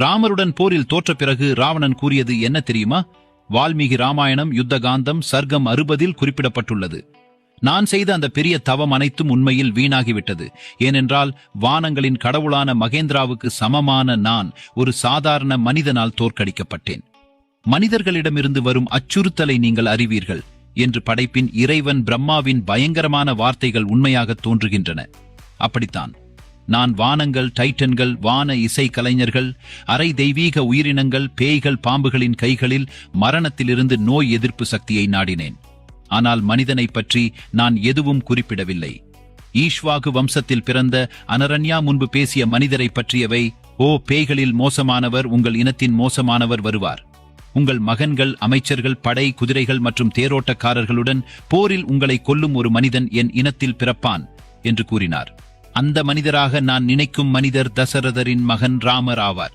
ராமருடன் போரில் தோற்ற பிறகு ராவணன் கூறியது என்ன தெரியுமா? வால்மீகி ராமாயணம் யுத்தகாந்தம் சர்க்கம் 60 குறிப்பிடப்பட்டுள்ளது. நான் செய்த அந்த பெரிய தவம் அனைத்தும் உண்மையில் வீணாகிவிட்டது. ஏனென்றால் வானங்களின் கடவுளான மகேந்திராவுக்கு சமமான நான் ஒரு சாதாரண மனிதனால் தோற்கடிக்கப்பட்டேன். மனிதர்களிடமிருந்து வரும் அச்சுறுத்தலை நீங்கள் அறிவீர்கள் என்று படைப்பின் இறைவன் பிரம்மாவின் பயங்கரமான வார்த்தைகள் உண்மையாக தோன்றுகின்றன. அப்படித்தான் நான் வானங்கள், டைட்டன்கள், வான இசை கலைஞர்கள், அரை தெய்வீக உயிரினங்கள், பேய்கள், பாம்புகளின் கைகளில் மரணத்திலிருந்து நோய் எதிர்ப்பு சக்தியை நாடினேன். ஆனால் மனிதனை பற்றி நான் எதுவும் குறிப்பிடவில்லை. ஈஷ்வாகு வம்சத்தில் பிறந்த அனரண்யா முன்பு பேசிய மனிதரை பற்றியவை. ஓ பேய்களில் மோசமானவர், உங்கள் இனத்தின் மோசமானவர் வருவார். உங்கள் மகன்கள், அமைச்சர்கள், படை, குதிரைகள் மற்றும் தேரோட்டக்காரர்களுடன் போரில் உங்களை கொல்லும் ஒரு மனிதன் என் இனத்தில் பிறப்பான் என்று கூறினார். அந்த மனிதராக நான் நினைக்கும் மனிதர் தசரதரின் மகன் ராமர் ஆவார்.